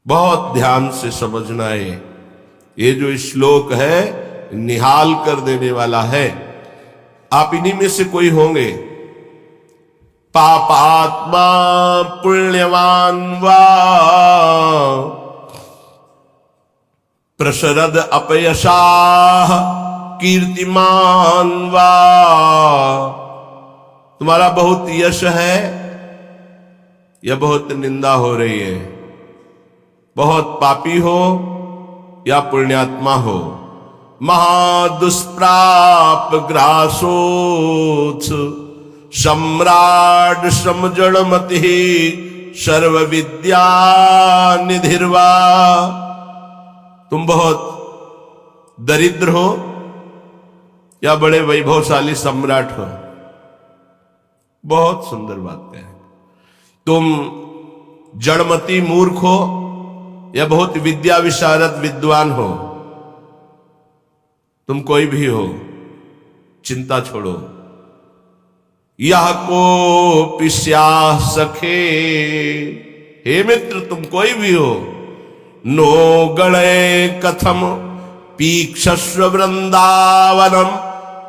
बहुत ध्यान से समझना है। ये जो श्लोक है निहाल कर देने वाला है। आप इन्हीं में से कोई होंगे। पापात्मा पुण्यवान वा प्रशरद अपयशाह कीर्तिमान वा। तुम्हारा बहुत यश है या बहुत निंदा हो रही है, बहुत पापी हो या पुण्यात्मा हो। महादुष्प्राप ग्रासोत्स सम्राट समजड़मति सर्व विद्या निधिर्वा। तुम बहुत दरिद्र हो या बड़े वैभवशाली सम्राट हो। बहुत सुंदर बात है। तुम जड़मती मूर्ख हो या बहुत विद्या विशारद विद्वान हो। तुम कोई भी हो, चिंता छोड़ो। यह को पिस्या सखे, हे मित्र तुम कोई भी हो। नो गणे कथम पीक्षस्व वृंदावनम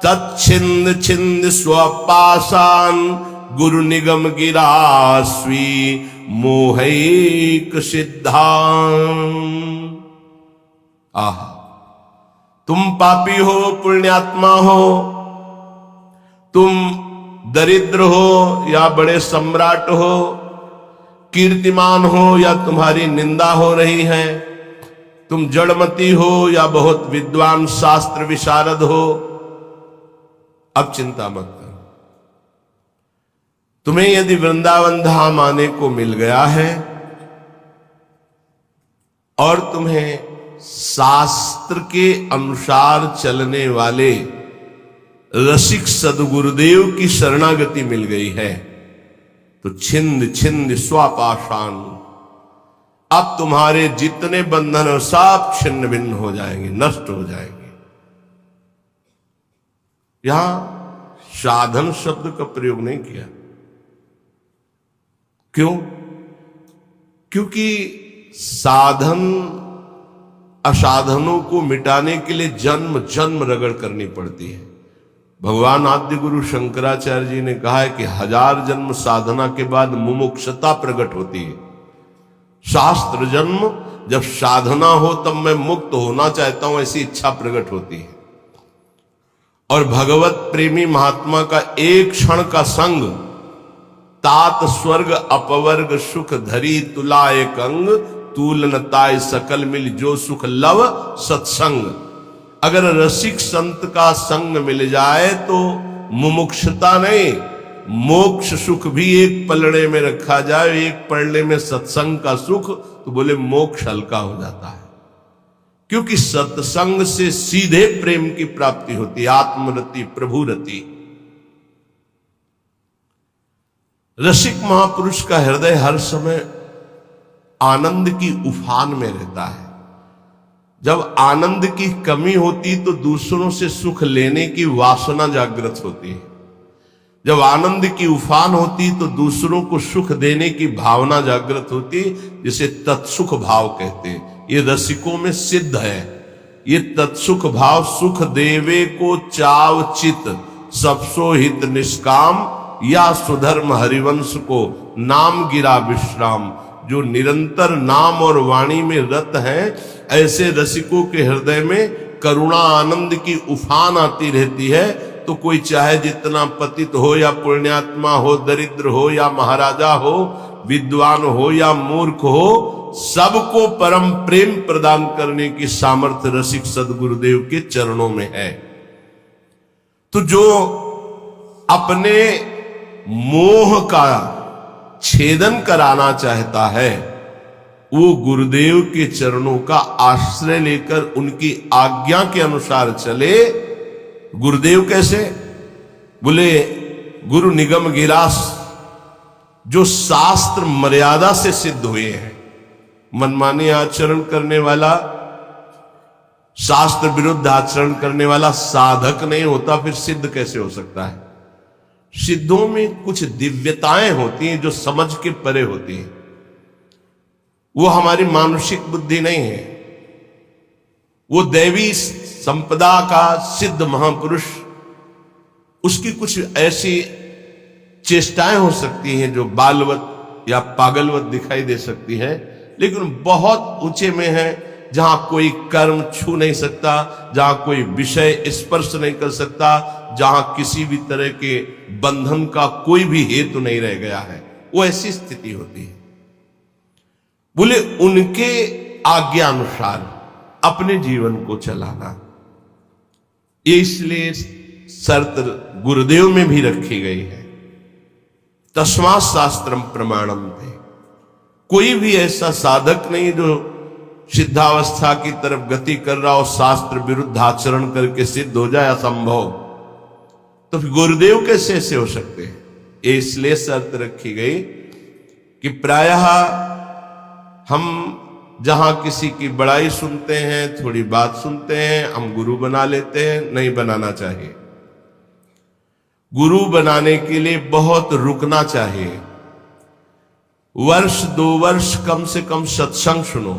तच्छिंद छिंद स्वपाशान गुरु निगम गिरास्वी मोहैक सिद्धान। आह, तुम पापी हो, पुण्यात्मा हो, तुम दरिद्र हो या बड़े सम्राट हो, कीर्तिमान हो या तुम्हारी निंदा हो रही है, तुम जड़मती हो या बहुत विद्वान शास्त्र विशारद हो। अब चिंता मत करो। तुम्हें यदि वृंदावन धाम आने को मिल गया है और तुम्हें शास्त्र के अनुसार चलने वाले रसिक सदगुरुदेव की शरणागति मिल गई है, तो छिंद छिंद स्वापाशान, अब तुम्हारे जितने बंधन सब छिन्न भिन्न हो जाएंगे, नष्ट हो जाएंगे। यहां साधन शब्द का प्रयोग नहीं किया। क्यों? क्योंकि साधन असाधनों को मिटाने के लिए जन्म जन्म रगड़ करनी पड़ती है। भगवान आद्य गुरु शंकराचार्य जी ने कहा है कि 1000 जन्म साधना के बाद मुमुक्षता प्रकट होती है। शास्त्र जन्म जब साधना हो तब मैं मुक्त होना चाहता हूं ऐसी इच्छा प्रकट होती है। और भगवत प्रेमी महात्मा का एक क्षण का संग तात स्वर्ग अपवर्ग सुख धरी तुला एक अंग तूलनताय सकल मिल जो सुख लव सत्संग। अगर रसिक संत का संग मिल जाए तो मुमुक्षता नहीं, मोक्ष सुख भी एक पलड़े में रखा जाए, एक पलड़े में सत्संग का सुख, तो बोले मोक्ष हल्का हो जाता है। क्योंकि सत्संग से सीधे प्रेम की प्राप्ति होती है, आत्मरति प्रभुरति। रसिक महापुरुष का हृदय हर समय आनंद की उफान में रहता है। जब आनंद की कमी होती तो दूसरों से सुख लेने की वासना जागृत होती है। जब आनंद की उफान होती तो दूसरों को सुख देने की भावना जागृत होती, जिसे तत्सुख भाव कहते हैं। ये रसिकों में सिद्ध है। ये तत्सुख भाव सुख देवे को चाव चित सबसो हित निष्काम या सुधर्म हरिवंश को नाम गिरा विश्राम। जो निरंतर नाम और वाणी में रत हैं, ऐसे रसिकों के हृदय में करुणा आनंद की उफान आती रहती है। तो कोई चाहे जितना पतित हो या पुण्यात्मा हो, दरिद्र हो या महाराजा हो, विद्वान हो या मूर्ख हो, सबको परम प्रेम प्रदान करने की सामर्थ्य रसिक सदगुरुदेव के चरणों में है। तो जो अपने मोह का छेदन कराना चाहता है, वो गुरुदेव के चरणों का आश्रय लेकर उनकी आज्ञा के अनुसार चले। गुरुदेव कैसे? बोले गुरु निगम गिरास, जो शास्त्र मर्यादा से सिद्ध हुए हैं। मनमानी आचरण करने वाला, शास्त्र विरुद्ध आचरण करने वाला साधक नहीं होता, फिर सिद्ध कैसे हो सकता है? सिद्धों में कुछ दिव्यताएं होती हैं जो समझ के परे होती हैं। वो हमारी मानुषिक बुद्धि नहीं है, वो दैवी संपदा का सिद्ध महापुरुष, उसकी कुछ ऐसी चेष्टाएं हो सकती हैं जो बालवत या पागलवत दिखाई दे सकती है, लेकिन बहुत ऊंचे में है, जहां कोई कर्म छू नहीं सकता, जहां कोई विषय स्पर्श नहीं कर सकता, जहां किसी भी तरह के बंधन का कोई भी हेतु नहीं रह गया है, वो ऐसी स्थिति होती है। बोले उनके आज्ञानुसार अपने जीवन को चलाना, ये इसलिए शर्त गुरुदेव में भी रखी गई है। तस्मात् शास्त्रम प्रमाणम थे। कोई भी ऐसा साधक नहीं जो सिद्धावस्था की तरफ गति कर रहा हो, शास्त्र विरुद्ध आचरण करके सिद्ध हो जाए, असंभव। तो फिर गुरुदेव कैसे ऐसे हो सकते हैं? ये इसलिए शर्त रखी गई कि प्रायः हम जहां किसी की बड़ाई सुनते हैं, थोड़ी बात सुनते हैं, हम गुरु बना लेते हैं। नहीं बनाना चाहिए। गुरु बनाने के लिए बहुत रुकना चाहिए। वर्ष 2 वर्ष कम से कम सत्संग सुनो,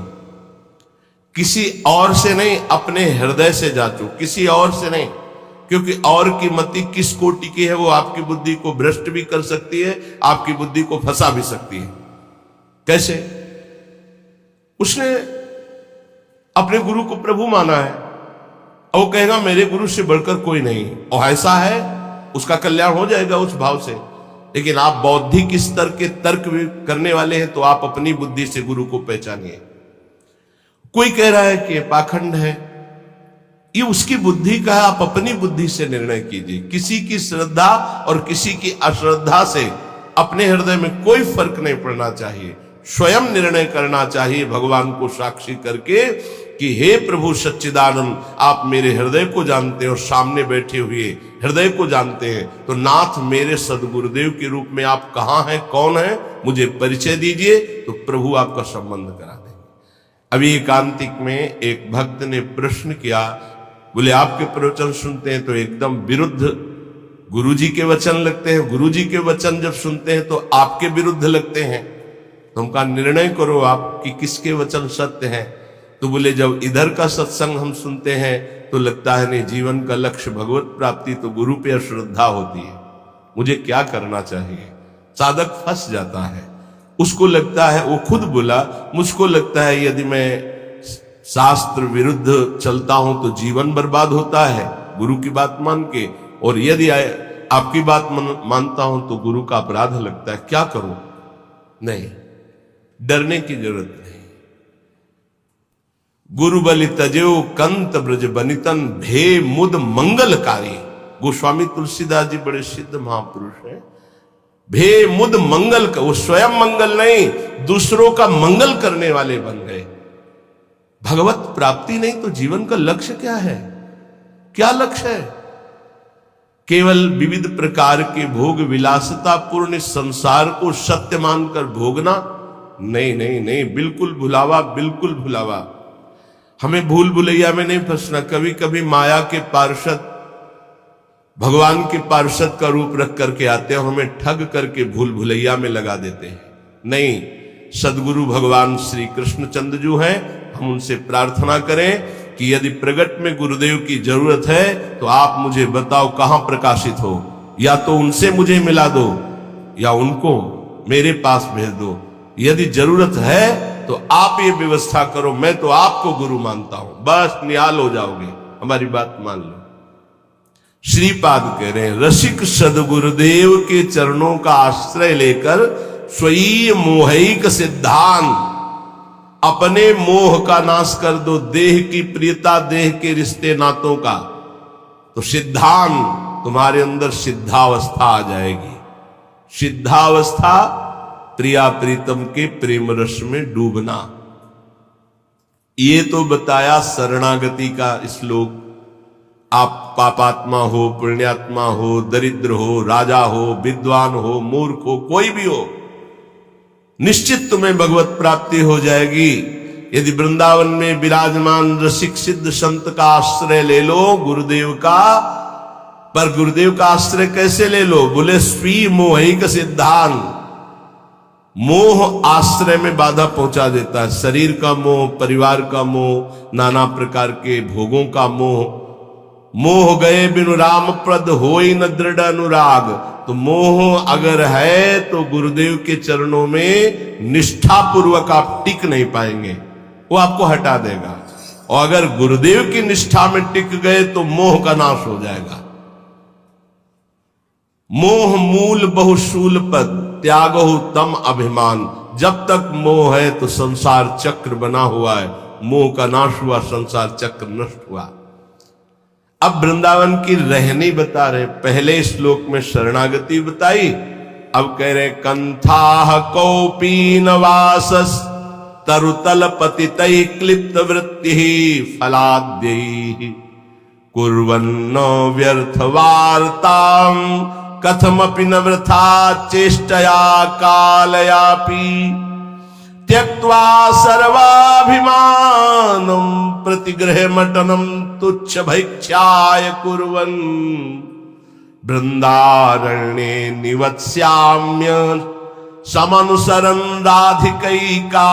किसी और से नहीं, अपने हृदय से जांचो, किसी और से नहीं, क्योंकि और की मति किस कोटि की है वो आपकी बुद्धि को भ्रष्ट भी कर सकती है, आपकी बुद्धि को फंसा भी सकती है। कैसे? उसने अपने गुरु को प्रभु माना है और वो कहेगा मेरे गुरु से बढ़कर कोई नहीं, और ऐसा है, उसका कल्याण हो जाएगा उस भाव से। लेकिन आप बौद्धिक स्तर के तर्क भी करने वाले हैं, तो आप अपनी बुद्धि से गुरु को पहचानिए। कोई कह रहा है कि ये पाखंड है, ये उसकी बुद्धि का है, आप अपनी बुद्धि से निर्णय कीजिए। किसी की श्रद्धा और किसी की अश्रद्धा से अपने हृदय में कोई फर्क नहीं पड़ना चाहिए। स्वयं निर्णय करना चाहिए भगवान को साक्षी करके कि हे प्रभु सच्चिदानंद, आप मेरे हृदय को जानते हैं और सामने बैठे हुए हृदय को जानते हैं, तो नाथ मेरे सदगुरुदेव के रूप में आप कहाँ हैं, कौन है, मुझे परिचय दीजिए, तो प्रभु आपका संबंध करा देंगे। अभी एकांतिक में एक भक्त ने प्रश्न किया, बोले आपके प्रवचन सुनते हैं तो एकदम विरुद्ध गुरुजी के वचन लगते हैं, गुरुजी के वचन जब सुनते हैं तो आपके विरुद्ध लगते हैं, तो उनका निर्णय करो आप कि किसके वचन सत्य हैं। तो बोले जब इधर का सत्संग हम सुनते हैं तो लगता है नहीं, जीवन का लक्ष्य भगवत प्राप्ति, तो गुरु पे अश्रद्धा होती है, मुझे क्या करना चाहिए। साधक फंस जाता है, उसको लगता है, वो खुद बोला, मुझको लगता है यदि मैं शास्त्र विरुद्ध चलता हूं तो जीवन बर्बाद होता है गुरु की बात मान के, और यदि आपकी बात मानता हूं तो गुरु का अपराध लगता है, क्या करूं। नहीं, डरने की जरूरत नहीं। गुरु बलि तजेऊ कंत ब्रज बनितन भे मुद मंगलकारी। गोस्वामी तुलसीदास जी बड़े सिद्ध महापुरुष हैं। भे मुद मंगल का, वो स्वयं मंगल नहीं, दूसरों का मंगल करने वाले बन गए। भगवत प्राप्ति नहीं तो जीवन का लक्ष्य क्या है? क्या लक्ष्य है? केवल विविध प्रकार के भोग विलासता पूर्ण संसार को सत्य मानकर भोगना? नहीं नहीं नहीं, बिल्कुल भुलावा, बिल्कुल भुलावा। हमें भूल भुलैया में नहीं फंसना। कभी कभी माया के पार्षद भगवान के पार्षद का रूप रख करके आते हैं, हमें ठग करके भूल भुलैया में लगा देते हैं। नहीं, सदगुरु भगवान श्री कृष्णचंद्र जो हैं, हम उनसे प्रार्थना करें कि यदि प्रगट में गुरुदेव की जरूरत है तो आप मुझे बताओ कहां प्रकाशित हो, या तो उनसे मुझे मिला दो या उनको मेरे पास भेज दो। यदि जरूरत है तो आप ये व्यवस्था करो, मैं तो आपको गुरु मानता हूं, बस निहाल हो जाओगे, हमारी बात मान लो। श्रीपाद कह रहे हैं, रसिक सदगुरुदेव के चरणों का आश्रय लेकर स्वयं मोहिक सिद्धांत, अपने मोह का नाश कर दो, देह की प्रियता, देह के रिश्ते नातों का, तो सिद्धांत तुम्हारे अंदर सिद्धावस्था आ जाएगी। सिद्धावस्था प्रिया प्रीतम के प्रेम रस में डूबना। ये तो बताया शरणागति का श्लोक। आप पापात्मा हो, पुण्यात्मा हो, दरिद्र हो, राजा हो, विद्वान हो, मूर्ख हो, कोई भी हो, निश्चित तुम्हें भगवत प्राप्ति हो जाएगी यदि वृंदावन में विराजमान रसिक सिद्ध संत का आश्रय ले लो, गुरुदेव का। पर गुरुदेव का आश्रय कैसे ले लो? बोले स्वी मोहिक सिद्धांत। मोह आश्रय में बाधा पहुंचा देता है। शरीर का मोह, परिवार का मोह, नाना प्रकार के भोगों का मोह। मोह गए बिनु राम प्रद होई न दृढ़ अनुराग। तो मोह अगर है तो गुरुदेव के चरणों में निष्ठा पूर्वक आप टिक नहीं पाएंगे, वो आपको हटा देगा। और अगर गुरुदेव की निष्ठा में टिक गए तो मोह का नाश हो जाएगा। मोह मूल बहुशूल पद त्यागो तम अभिमान। जब तक मोह है तो संसार चक्र बना हुआ है, मोह का नाश हुआ, संसार चक्र नष्ट हुआ। अब वृंदावन की रहनी बता रहे। पहले श्लोक में शरणागति बताई, अब कह रहे कंथा कौपीन वासस तरुतल पतितै क्लिप्त वृत्ति फलाद्यै कुर्वन्न व्यर्थ वार्तां कथमपि न वृथा चेष्टया कालयापि त्यक्त्वा सर्वाभिमानं प्रतिगृहमटनं तुच्छ भैक्षाय कुर्वन् बृन्दारण्ये निवत्स्याम्य समनुसरन् राधिकैका।